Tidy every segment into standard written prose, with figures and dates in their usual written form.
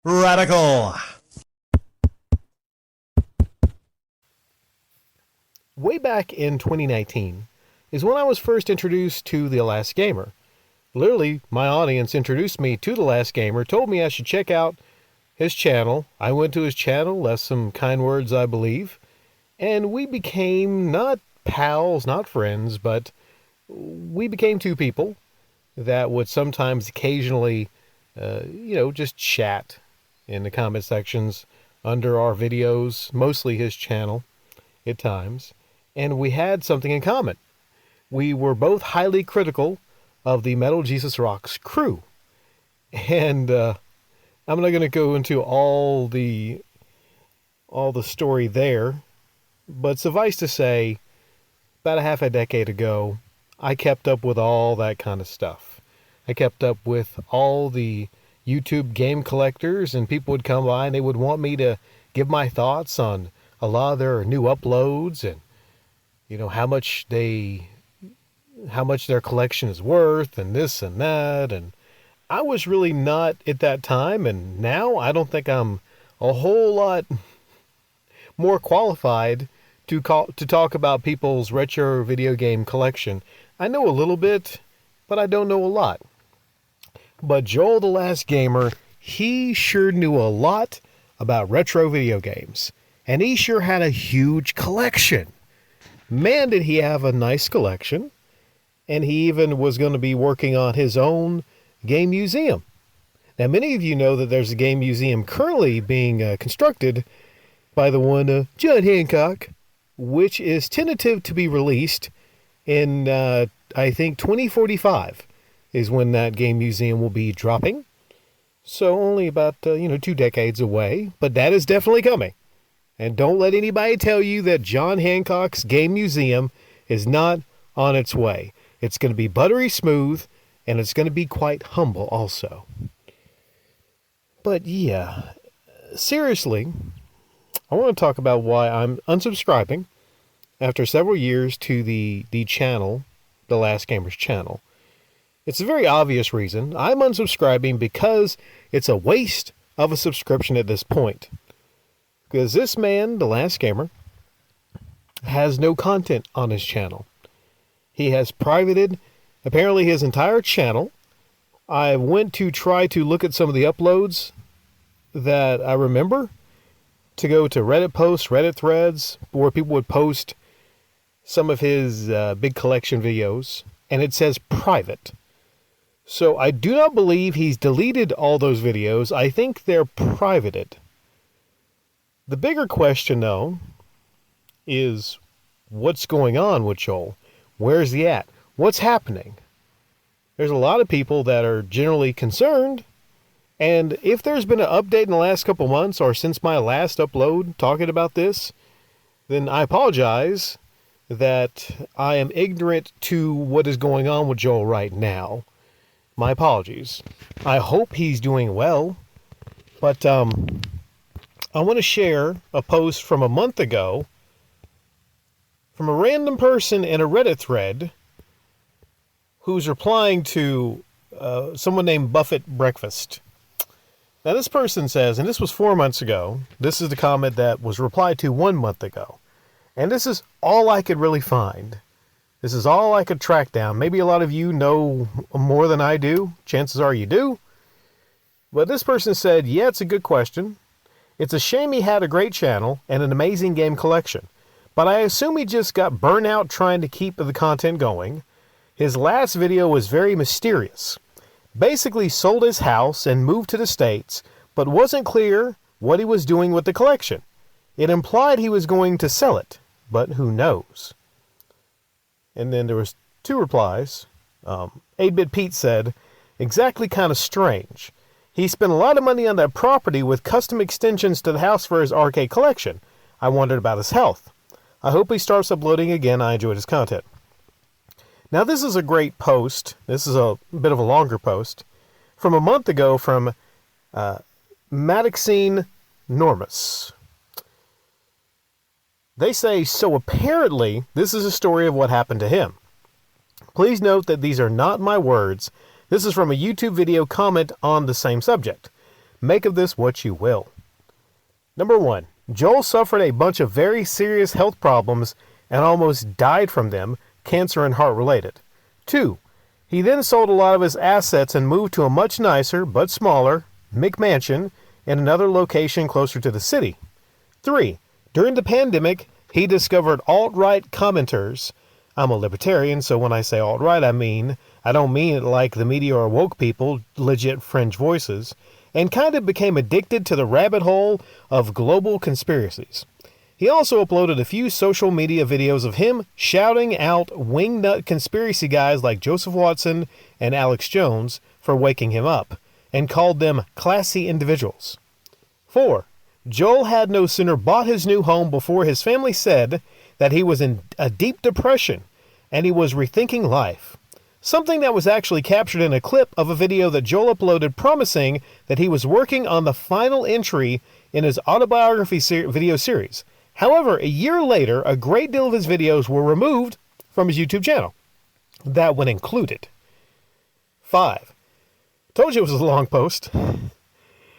Radical. Way back in 2019 is when I was first introduced to The Last Gamer. Literally, my audience introduced me to The Last Gamer, told me I should check out his channel. I went to his channel, left some kind words, I believe, and we became not pals, not friends, but we became two people that would sometimes occasionally, just chat in the comment sections under our videos, mostly his channel at times. And we had something in common. We were both highly critical of the Metal Jesus Rocks crew. And I'm not going to go into all the story there, but suffice to say, about a half a decade ago, I kept up with all that kind of stuff. I kept up with all the YouTube game collectors, and people would come by and they would want me to give my thoughts on a lot of their new uploads and, how much their collection is worth and this and that. And I was really not at that time, and now I don't think I'm a whole lot more qualified to talk about people's retro video game collection. I know a little bit, but I don't know a lot. But Joel the Last Gamer, he sure knew a lot about retro video games. And he sure had a huge collection. Man, did he have a nice collection. And he even was going to be working on his own game museum. Now, many of you know that there's a game museum currently being constructed by the one John Hancock, which is tentative to be released in, I think, 2045 is when that game museum will be dropping. So only about, 2 decades away, but that is definitely coming. And don't let anybody tell you that John Hancock's game museum is not on its way. It's going to be buttery smooth, and it's going to be quite humble also. But yeah, seriously, I want to talk about why I'm unsubscribing after several years to the channel, The Last Gamer's channel. It's a very obvious reason. I'm unsubscribing because it's a waste of a subscription at this point. Because this man, The Last Gamer, has no content on his channel. He has privated apparently his entire channel. I went to try to look at some of the uploads that I remember, to go to Reddit posts, Reddit threads, where people would post some of his big collection videos, and it says private. So I do not believe he's deleted all those videos. I think they're privated. The bigger question, though, is what's going on with Joel? Where's he at? What's happening? There's a lot of people that are generally concerned, and if there's been an update in the last couple months or since my last upload talking about this, then I apologize that I am ignorant to what is going on with Joel right now. My apologies. I hope he's doing well, but I want to share a post from a month ago from a random person in a Reddit thread who's replying to someone named Buffett Breakfast. Now this person says, and this was 4 months ago, this is the comment that was replied to 1 month ago, and this is all I could really find. This is all I could track down. Maybe a lot of you know more than I do. Chances are you do. But this person said, yeah, it's a good question. It's a shame he had a great channel and an amazing game collection, but I assume he just got burnt out trying to keep the content going. His last video was very mysterious. Basically sold his house and moved to the States, but wasn't clear what he was doing with the collection. It implied he was going to sell it, but who knows? And then there was 2 replies. 8-Bit Pete said, exactly kind of strange. He spent a lot of money on that property with custom extensions to the house for his arcade collection. I wondered about his health. I hope he starts uploading again. I enjoyed his content. Now this is a great post. This is a bit of a longer post from a month ago from Maddoxine Normus. They say, so apparently this is a story of what happened to him. Please note that these are not my words. This is from a YouTube video comment on the same subject. Make of this what you will. Number 1. Joel suffered a bunch of very serious health problems and almost died from them, cancer and heart related. 2. He then sold a lot of his assets and moved to a much nicer, but smaller, McMansion in another location closer to the city. 3. During the pandemic, he discovered alt-right commenters. I'm a libertarian, so when I say alt-right, I don't mean it like the media or woke people, legit fringe voices, and kind of became addicted to the rabbit hole of global conspiracies. He also uploaded a few social media videos of him shouting out wingnut conspiracy guys like Joseph Watson and Alex Jones for waking him up, and called them classy individuals. 4. Joel had no sooner bought his new home before his family said that he was in a deep depression and he was rethinking life. Something that was actually captured in a clip of a video that Joel uploaded promising that he was working on the final entry in his autobiography video series. However, a year later, a great deal of his videos were removed from his YouTube channel. That one included. 5. Told you it was a long post.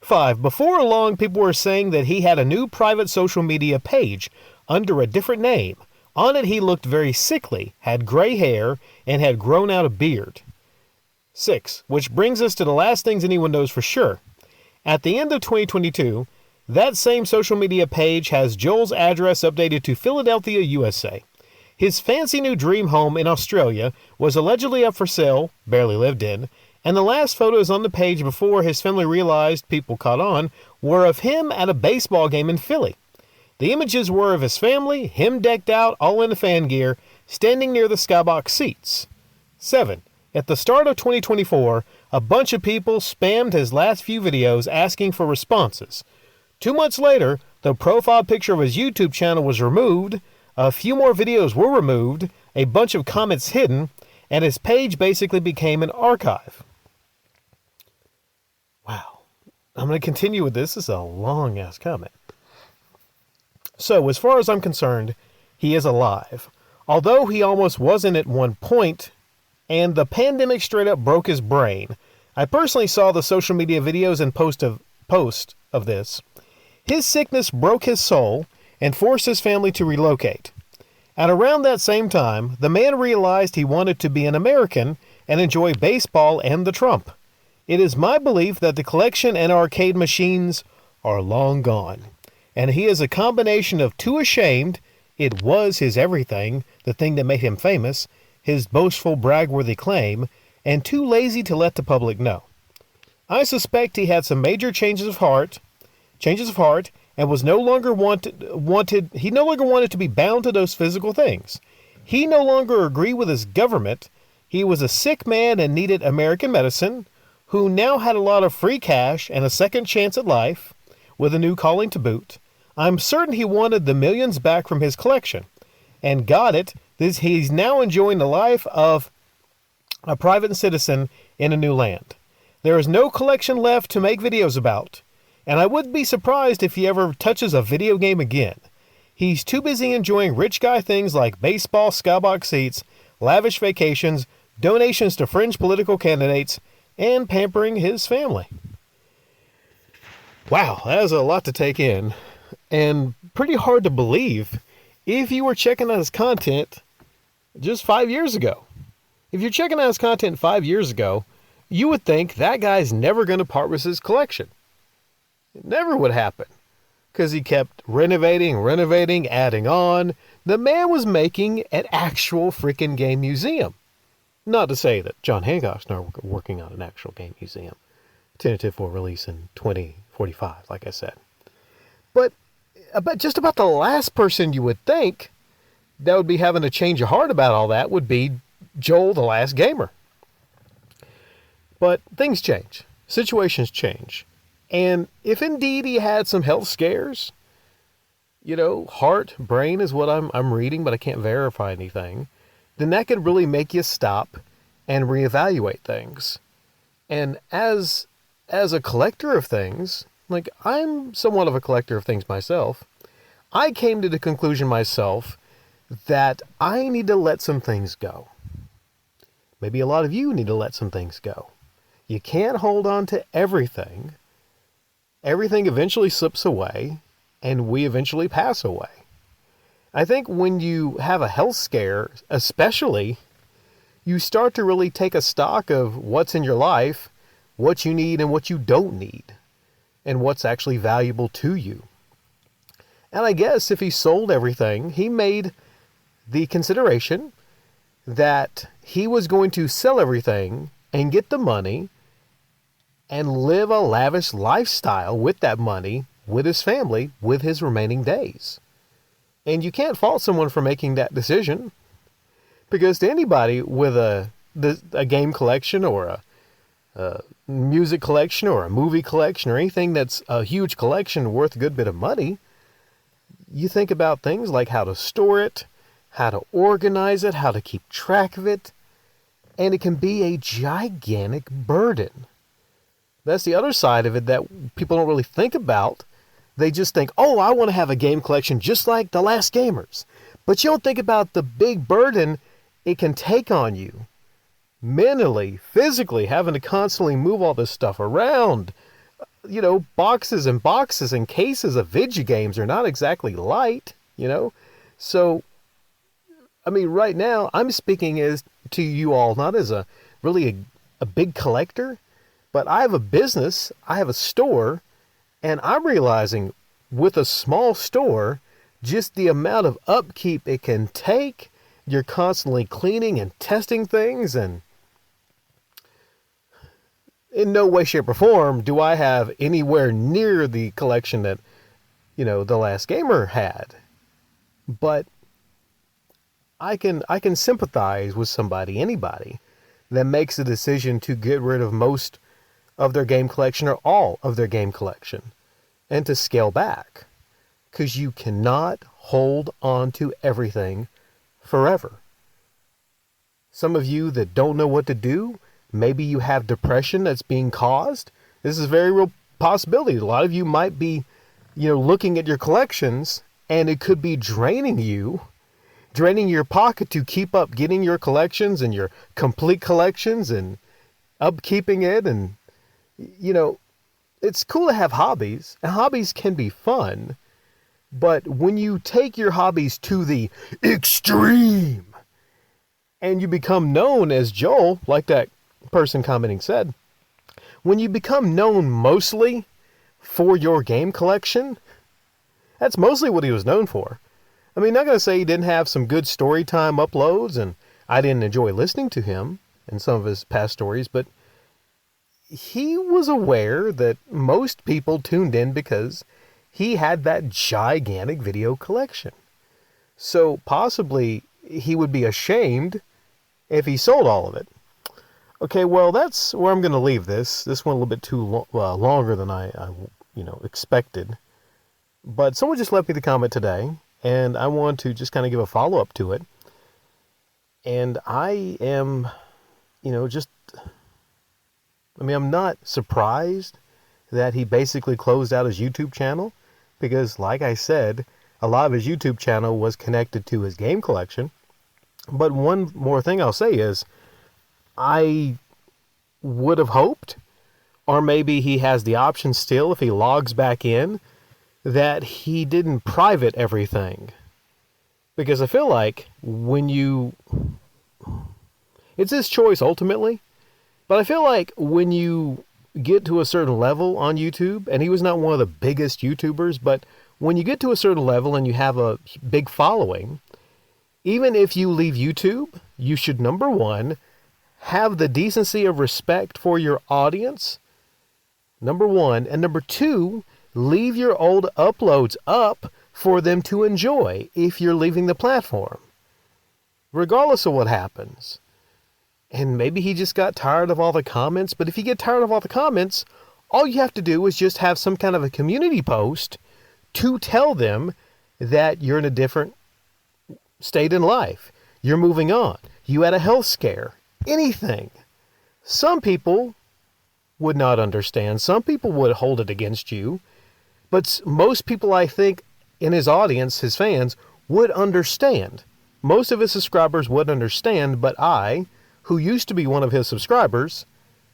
5. Before long, people were saying that he had a new private social media page under a different name. On it, he looked very sickly, had gray hair, and had grown out a beard. 6. Which brings us to the last things anyone knows for sure. At the end of 2022, that same social media page has Joel's address updated to Philadelphia, USA. His fancy new dream home in Australia was allegedly up for sale, barely lived in, and the last photos on the page before his family realized people caught on were of him at a baseball game in Philly. The images were of his family, him decked out, all in the fan gear, standing near the skybox seats. 7. At the start of 2024, a bunch of people spammed his last few videos asking for responses. 2 months later, the profile picture of his YouTube channel was removed, a few more videos were removed, a bunch of comments hidden, and his page basically became an archive. Wow. I'm going to continue with this. This is a long-ass comment. So, as far as I'm concerned, he is alive. Although he almost wasn't at one point, and the pandemic straight up broke his brain. I personally saw the social media videos and post of this. His sickness broke his soul and forced his family to relocate. At around that same time, the man realized he wanted to be an American and enjoy baseball and the Trump. It is my belief that the collection and arcade machines are long gone, and he is a combination of too ashamed, it was his everything, the thing that made him famous, his boastful brag-worthy claim, and too lazy to let the public know. I suspect he had some major changes of heart, and was no longer wanted to be bound to those physical things. He no longer agreed with his government. He was a sick man and needed American medicine, who now had a lot of free cash and a second chance at life, with a new calling to boot. I'm certain he wanted the millions back from his collection, and got it. He's now enjoying the life of a private citizen in a new land. There is no collection left to make videos about, and I wouldn't be surprised if he ever touches a video game again. He's too busy enjoying rich guy things like baseball, skybox seats, lavish vacations, donations to fringe political candidates, and pampering his family. Wow, that is a lot to take in, and pretty hard to believe if you were checking out his content just 5 years ago. If you're checking out his content 5 years ago, you would think that guy's never going to part with his collection. It never would happen, because he kept renovating, adding on. The man was making an actual freaking game museum. Not to say that John Hancock's not working on an actual game museum. Tentative for release in 2045, like I said. But just about the last person you would think that would be having a change of heart about all that would be Joel, the Last Gamer. But things change. Situations change. And if indeed he had some health scares, heart, brain is what I'm reading, but I can't verify anything, then that could really make you stop and reevaluate things. And as a collector of things, like I'm somewhat of a collector of things myself, I came to the conclusion myself that I need to let some things go. Maybe a lot of you need to let some things go. You can't hold on to everything. everything eventually slips away and we eventually pass away. I think when you have a health scare, especially, you start to really take a stock of what's in your life, what you need and what you don't need, and what's actually valuable to you. And I guess if he sold everything, he made the consideration that he was going to sell everything and get the money and live a lavish lifestyle with that money, with his family, with his remaining days. And you can't fault someone for making that decision, because to anybody with a game collection or a music collection or a movie collection or anything that's a huge collection worth a good bit of money, you think about things like how to store it, how to organize it, how to keep track of it, and it can be a gigantic burden. That's the other side of it that people don't really think about. They just think, oh, I want to have a game collection just like The Last Gamers. But you don't think about the big burden it can take on you. Mentally, physically, having to constantly move all this stuff around. You know, boxes and boxes and cases of video games are not exactly light, you know. So, I mean, right now, I'm speaking as to you all, not as a big collector, but I have a business, I have a store, and I'm realizing with a small store, just the amount of upkeep it can take. You're constantly cleaning and testing things, and in no way, shape, or form do I have anywhere near the collection that, you know, The Last Gamer had. But I can sympathize with anybody that makes a decision to get rid of most of their game collection or all of their game collection and to scale back, because you cannot hold on to everything forever. Some of you that don't know what to do, maybe you have depression that's being caused. This is a very real possibility. A lot of you might be, looking at your collections, and it could be draining your pocket to keep up getting your collections and your complete collections and upkeeping it. And, it's cool to have hobbies, and hobbies can be fun. But when you take your hobbies to the extreme and you become known as Joel, like that person commenting said, when you become known mostly for your game collection, that's mostly what he was known for. I mean, not going to say he didn't have some good story time uploads, and I didn't enjoy listening to him and some of his past stories, but he was aware that most people tuned in because he had that gigantic video collection. So possibly he would be ashamed if he sold all of it. Okay, well, that's where I'm going to leave this. This went a little bit too longer than I expected. But someone just left me the comment today, and I want to just kind of give a follow-up to it. And I am, I'm not surprised that he basically closed out his YouTube channel, because, like I said, a lot of his YouTube channel was connected to his game collection. But one more thing I'll say is, I would have hoped, or maybe he has the option still if he logs back in, that he didn't private everything. Because I feel like it's his choice ultimately, but I feel like when you get to a certain level on YouTube, and he was not one of the biggest YouTubers, but when you get to a certain level and you have a big following, even if you leave YouTube, you should, number one, have the decency of respect for your audience, number one, and number two, leave your old uploads up for them to enjoy if you're leaving the platform, regardless of what happens. And maybe he just got tired of all the comments, but if you get tired of all the comments, all you have to do is just have some kind of a community post to tell them that you're in a different state in life. You're moving on. You had a health scare. Anything. Some people would not understand. Some people would hold it against you. But most people, I think, in his audience, his fans, would understand. Most of his subscribers would understand, but I, who used to be one of his subscribers,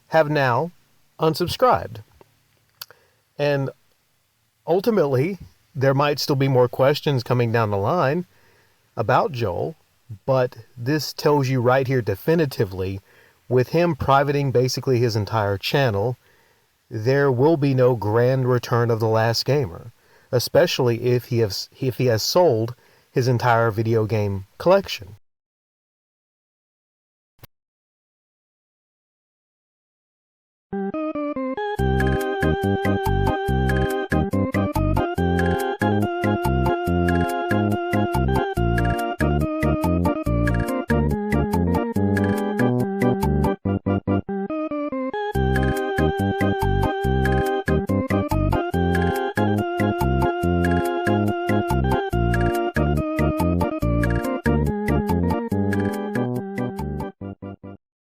have now unsubscribed. And ultimately, there might still be more questions coming down the line about Joel, but this tells you right here definitively, with him privating basically his entire channel, there will be no grand return of The Last Gamer, especially if he has sold his entire video game collection.